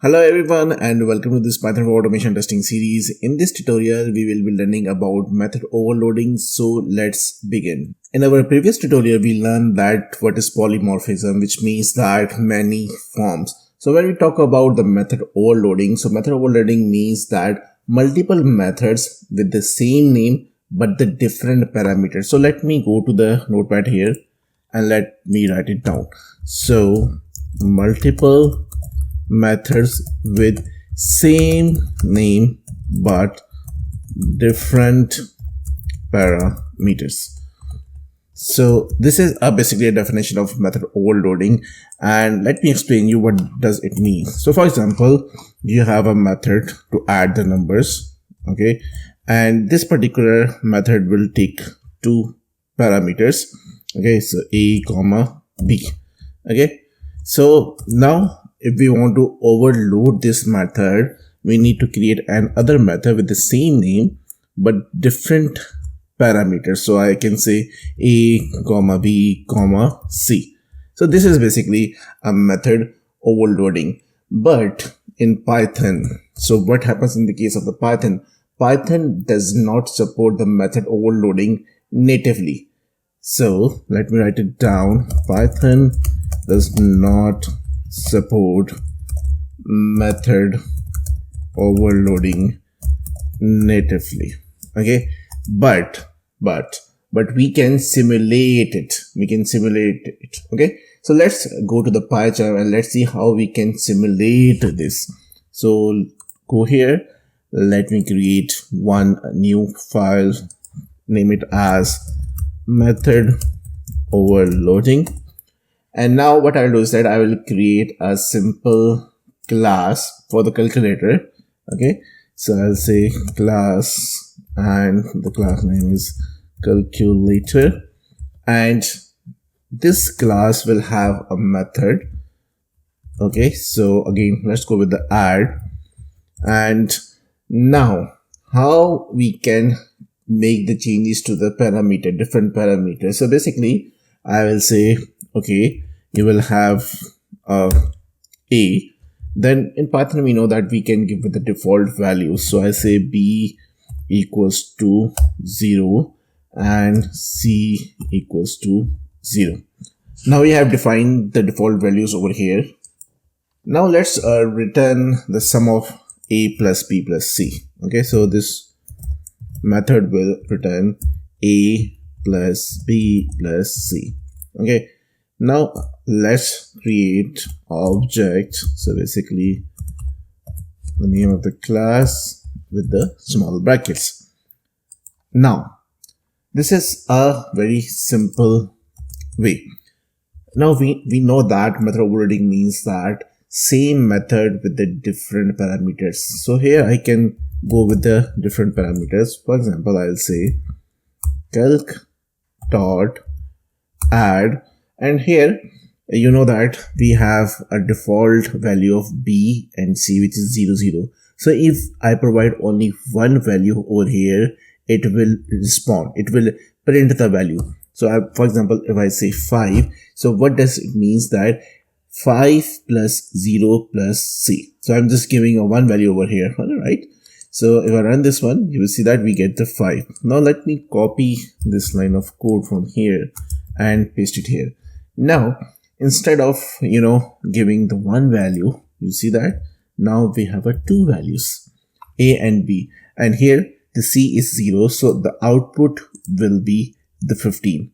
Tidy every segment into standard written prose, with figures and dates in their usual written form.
Hello everyone and welcome to this Python for Automation testing series. In this tutorial, we will be learning about method overloading. So let's begin. In our previous tutorial, we learned that what is polymorphism, which means that many forms. So when we talk about the method overloading, so method overloading means that multiple methods with the same name but the different parameters. So let me go to the notepad here and let me write it down. So multiple methods with same name but different parameters. So this is basically a definition of method overloading, and let me explain you what does it mean. So for example, you have a method to add the numbers, okay, and this particular method will take two parameters, okay, so a comma b, okay. So now if we want to overload this method, we need to create another method with the same name but different parameters. So I can say a comma b comma c. So this is basically a method overloading. But in Python, so what happens in the case of the Python does not support the method overloading natively. So let me write it down. Python does not support method overloading natively, okay, but we can simulate it. Okay, so let's go to the PyCharm and let's see how we can simulate this. So go here, let me create one new file, name it as method overloading. And now what I'll do is that I will create a simple class for the calculator. Okay, so I'll say class and the class name is calculator, and this class will have a method. Okay, so again, let's go with the add. And now how we can make the changes to the different parameters. So basically I will say, okay, you will have a, then in Python we know that we can give it the default values. So I say b equals to 0 and c equals to 0. Now we have defined the default values over here. Now let's return the sum of a plus b plus c. Okay, so this method will return a plus b plus c. Okay, now let's create object. So basically the name of the class with the small brackets. Now this is a very simple way. Now we know that method overloading means that same method with the different parameters. So here I can go with the different parameters. For example, I'll say calc dot add, and here you know that we have a default value of b and c, which is 0 0. So if I provide only one value over here, it will respond, it will print the value. So for example, if I say 5, so what does it means that 5 plus 0 plus c. So I'm just giving a one value over here. All right, so if I run this one, you will see that we get the 5. Now let me copy this line of code from here and paste it here. Now instead of giving the one value, you see that now we have a two values, a and b, and here the c is 0, so the output will be the 15.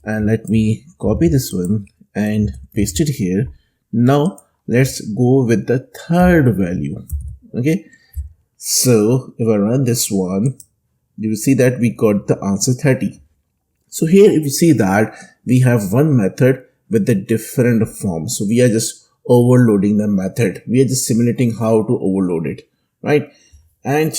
And let me copy this one and paste it here. Now let's go with the third value. Okay, so if I run this one, you will see that we got the answer 30. So here if you see that we have one method with the different forms, so we are just overloading the method, we are just simulating how to overload it, right? And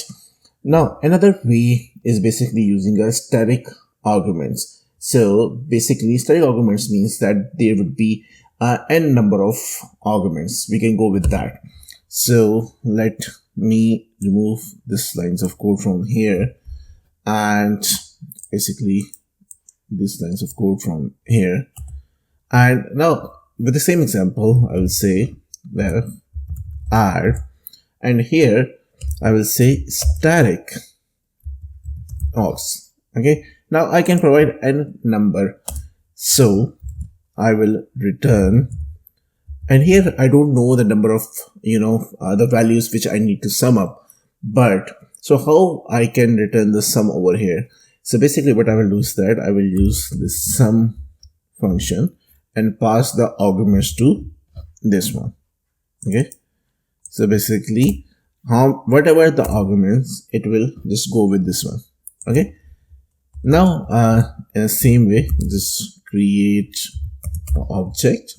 now another way is basically using a static arguments. So basically static arguments means that there would be n number of arguments. We can go with that. So let me remove this lines of code from here, and basically these lines of code from here. And now with the same example, I will say, well, add, and here I will say static args. Okay, now I can provide a number, so I will return, and here I don't know the number of the values which I need to sum up, but so how I can return the sum over here. So basically what I will do is that I will use this sum function and pass the arguments to this one. Okay, so basically whatever the arguments, it will just go with this one. Okay, now in the same way, just create an object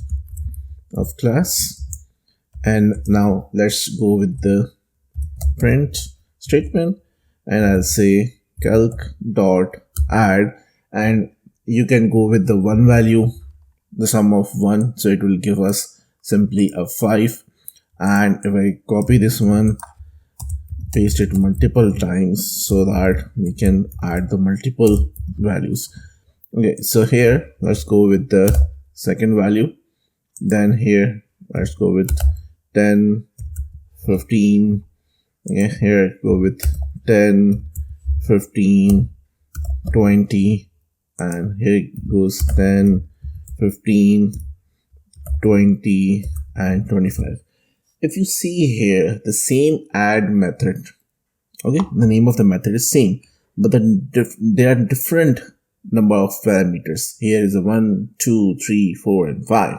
of class, and now let's go with the print statement, and I'll say calc dot add, and you can go with the one value, the sum of 1, so it will give us simply a 5. And if I copy this one, paste it multiple times so that we can add the multiple values. Okay, so here let's go with the second value, then here let's go with 10, 15. Okay, here go with 10, 15, 20, and here goes 10, 15, 20, and 25. If you see here the same add method, okay, the name of the method is same, but there are different number of parameters. Here is a 1, 2, 3, 4, and 5.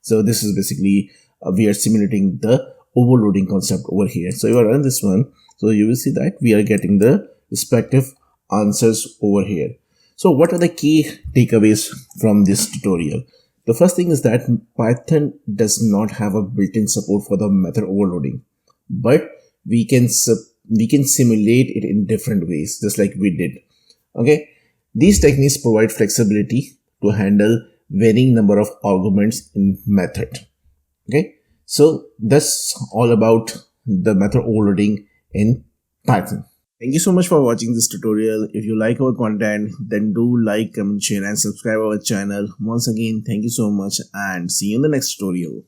So this is basically we are simulating the overloading concept over here. So if I run this one, so you will see that we are getting the respective answers over here. So what are the key takeaways from this tutorial? The first thing is that Python does not have a built-in support for the method overloading, but we can simulate it in different ways, just like we did. Okay, these techniques provide flexibility to handle varying number of arguments in method. Okay, so that's all about the method overloading in Python. Thank you so much for watching this tutorial. If you like our content, then do like, comment, share, and subscribe our channel. Once again, thank you so much, and see you in the next tutorial.